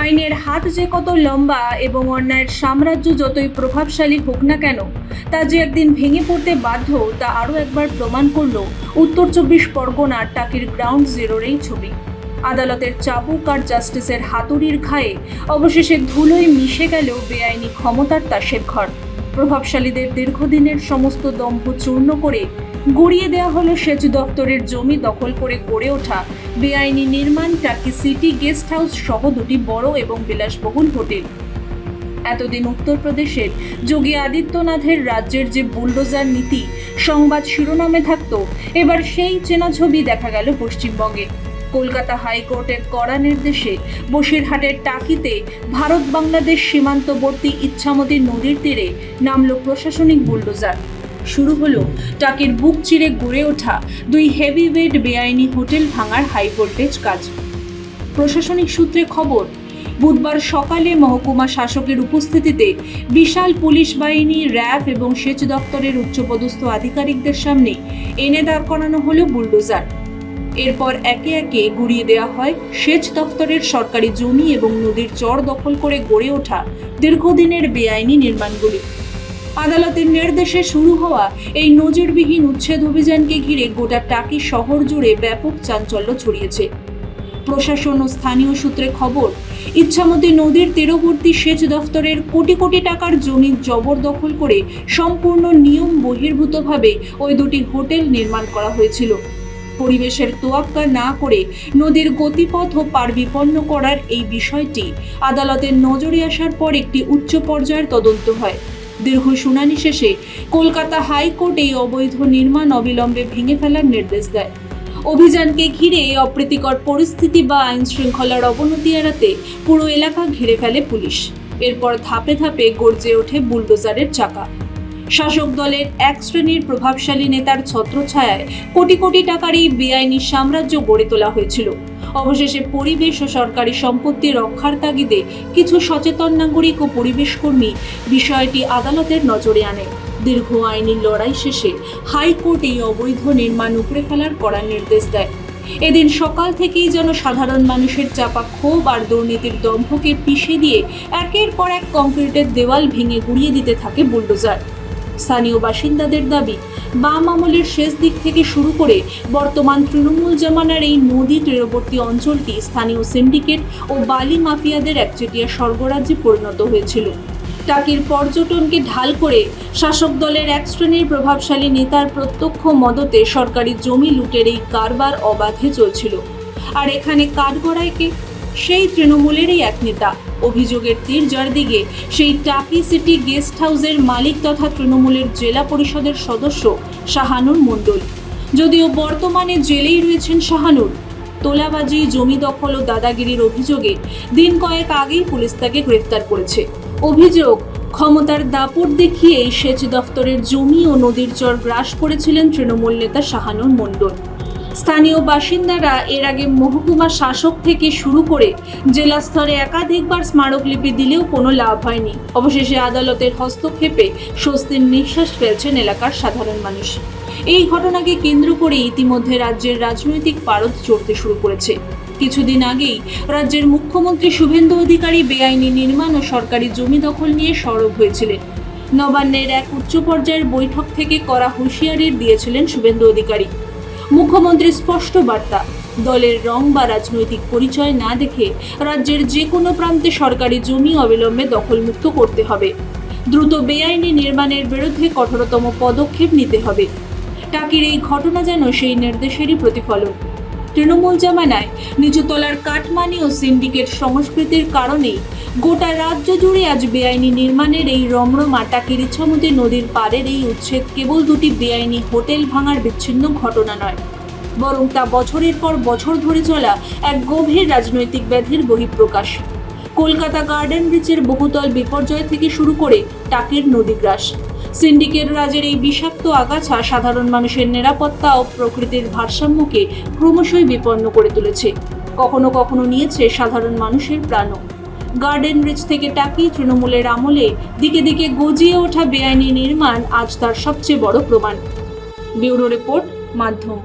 আইনের হাত যে কত লম্বা এবং অন্যায়ের সাম্রাজ্য যতই প্রভাবশালী হোক না কেন, তা যে একদিন ভেঙে পড়তে বাধ্য তা আরও একবার প্রমাণ করল উত্তর 24 পরগনার টাকির গ্রাউন্ড জিরোর এই ছবি। আদালতের চাবুক আর জাস্টিসের হাতুড়ির ঘায়ে অবশেষে ধুলোয় মিশে গেল বেআইনি ক্ষমতার তাসের ঘর। প্রভাবশালীদের দীর্ঘদিনের সমস্ত দম্ভ চূর্ণ করে গড়িয়ে দেওয়া হলো সেচ দপ্তরের জমি দখল করে গড়ে ওঠা বেআইনি নির্মাণ টাকি সিটি গেস্ট হাউস সহ দুটি বড় এবং বিলাসবহুল হোটেল। এতদিন উত্তরপ্রদেশের যোগী আদিত্যনাথের রাজ্যের যে বুলডোজার নীতি সংবাদ শিরোনামে থাকতো, এবার সেই চেনা ছবি দেখা গেল পশ্চিমবঙ্গে। কলকাতা হাইকোর্টের কড়া নির্দেশে বসিরহাটের টাকিতে ভারত বাংলাদেশ সীমান্তবর্তী ইচ্ছামতি নদীর তীরে নামল প্রশাসনিক বুলডোজার। শুরু হলো টাকির বুক চিরে গড়ে ওঠা দুই হেভিওয়েট বেআইনি হোটেল ভাঙার হাই ভোল্টেজ কাজ। প্রশাসনিক সূত্রে খবর, বুধবার সকালে মহকুমা শাসকের উপস্থিতিতে বিশাল পুলিশ বাহিনী, র্যাব এবং সেচ দপ্তরের উচ্চপদস্থ আধিকারিকদের সামনে এনে দাঁড় করানো হলো বুলডোজার। এরপর একে একে গুড়িয়ে দেওয়া হয় সেচ দপ্তরের সরকারি জমি এবং নদীর চর দখল করে গড়ে ওঠা দীর্ঘদিনের বেআইনি নির্মাণগুলি। আদালতের নির্দেশে শুরু হওয়া এই নজিরবিহীন উচ্ছেদ অভিযানকে ঘিরে গোটা টাকি শহর জুড়ে ব্যাপক চাঞ্চল্য ছড়িয়েছে। প্রশাসন ও স্থানীয় সূত্রে খবর, ইচ্ছামতি নদীর তীরবর্তী সেচ দফতরের কোটি কোটি টাকার জমি জবরদখল করে সম্পূর্ণ নিয়ম বহির্ভূতভাবে ওই দুটি হোটেল নির্মাণ করা হয়েছিল। পরিবেশের তোয়াক্কা না করে নদীর গতিপথ ও পার বিপন্ন করার এই বিষয়টি আদালতের নজরে আসার পর একটি উচ্চ পর্যায়ের তদন্ত হয়। দীর্ঘ শুনানি শেষে কলকাতা হাইকোর্ট এই অবৈধ নির্মাণ অবিলম্বে ভেঙে ফেলার নির্দেশ দেয়। অভিযানকে ঘিরে অপ্রীতিকর পরিস্থিতি বা আইন শৃঙ্খলার অবনতি এড়াতে পুরো এলাকা ঘিরে ফেলে পুলিশ। এরপর ধাপে ধাপে গর্জে ওঠে বুলডোজারের চাকা। শাসক দলের এক শ্রেণীর প্রভাবশালী নেতার ছত্রছায়ায় কোটি কোটি টাকার এই বেআইনি সাম্রাজ্য গড়ে তোলা হয়েছিল। অবশেষে পরিবেশ ও সরকারি সম্পত্তি রক্ষার তাগিদে কিছু সচেতন নাগরিক ও পরিবেশ কর্মী বিষয়টি আদালতের নজরে আনে। দীর্ঘ আইনি লড়াই শেষে হাইকোর্ট এই অবৈধ নির্মাণ উপড়ে ফেলার কড়া নির্দেশ দেয়। এদিন সকাল থেকেই যেন সাধারণ মানুষের চাপা ক্ষোভ আর দুর্নীতির দম্ভকে পিষে দিয়ে একের পর এক কংক্রিটের দেওয়াল ভেঙে গুড়িয়ে দিতে থাকে বুলডোজার। স্থানীয় বাসিন্দাদের দাবি, বাম আমলের শেষ দিক থেকে শুরু করে বর্তমান তৃণমূল জমানার এই নদী তীরবর্তী অঞ্চলটি স্থানীয় সিন্ডিকেট ও বালি মাফিয়াদের একচেটিয়া স্বর্গরাজ্যে পরিণত হয়েছিল। টাকির পর্যটনকে ঢাল করে শাসক দলের এক শ্রেণীর প্রভাবশালী নেতার প্রত্যক্ষ মদতে সরকারি জমি লুটের এই কারবার অবাধে চলছিল। আর এখানে কাঠগড়ায়কে সেই তৃণমূলেরই এক নেতা। অভিযোগের তীর যার দিকে সেই টাকি সিটি গেস্ট হাউসের মালিক তথা তৃণমূলের জেলা পরিষদের সদস্য শাহানুর মণ্ডল। যদিও বর্তমানে জেলেই রয়েছেন শাহানুর, তোলাবাজি, জমি দখল ও দাদাগিরির অভিযোগে দিন কয়েক আগেই পুলিশ তাকে গ্রেফতার করেছে। অভিযোগ, ক্ষমতার দাপট দেখিয়ে সেচ দফতরের জমি ও নদীর চর গ্রাস করেছিলেন তৃণমূল নেতা শাহানুর মণ্ডল। স্থানীয় বাসিন্দারা এর আগে মহকুমা শাসক থেকে শুরু করে জেলা স্তরে একাধিকবার স্মারকলিপি দিলেও কোনো লাভ হয়নি। অবশেষে আদালতের হস্তক্ষেপে স্বস্তির নিঃশ্বাস ফেলছেন এলাকার সাধারণ মানুষ। এই ঘটনাকে কেন্দ্র করে ইতিমধ্যে রাজ্যের রাজনৈতিক পারদ চড়তে শুরু করেছে। কিছুদিন আগেই রাজ্যের মুখ্যমন্ত্রী শুভেন্দু অধিকারী বেআইনি নির্মাণ ও সরকারি জমি দখল নিয়ে সরব হয়েছিলেন। নবান্নের এক উচ্চ পর্যায়ের বৈঠক থেকে করা হুঁশিয়ারি দিয়েছিলেন শুভেন্দু অধিকারী। মুখ্যমন্ত্রীর স্পষ্ট বার্তা, দলের রং বা রাজনৈতিক পরিচয় না দেখে রাজ্যের যে কোনো প্রান্তে সরকারি জমি অবিলম্বে দখলমুক্ত করতে হবে। দ্রুত বেআইনি নির্মাণের বিরুদ্ধে কঠোরতম পদক্ষেপ নিতে হবে। টাকির এই ঘটনা যেন সেই নির্দেশেরই প্রতিফলন। তৃণমূল জামানায় নিচুতলার কাটমানি ও সিন্ডিকেট সংস্কৃতির কারণেই গোটা রাজ্য জুড়ে আজ বেআইনি নির্মাণের এই রমরমা। টাকির ইচ্ছামতি নদীর পাড়ের এই উচ্ছেদ কেবল দুটি বেআইনি হোটেল ভাঙার বিচ্ছিন্ন ঘটনা নয়, বরং তা বছরের পর বছর ধরে চলা এক গভীর রাজনৈতিক ব্যাধির বহিঃপ্রকাশ। কলকাতা গার্ডেন ব্রিজের বহুতল বিপর্যয় থেকে শুরু করে টাকির নদীগ্রাস, সিন্ডিকেট রাজের এই বিষাক্ত আগাছা সাধারণ মানুষের নিরাপত্তা ও প্রকৃতির ভারসাম্যকে ক্রমশই বিপন্ন করে তুলেছে। কখনো কখনো নিয়েছে সাধারণ মানুষের প্রাণও। গার্ডেন ব্রিজ থেকে টাকি তৃণমূলের আমলে দিকে দিকে গজিয়ে ওঠা বেআইনি নির্মাণ আজ তার সবচেয়ে বড় প্রমাণ। ব্যুরো রিপোর্ট, মাধ্যম।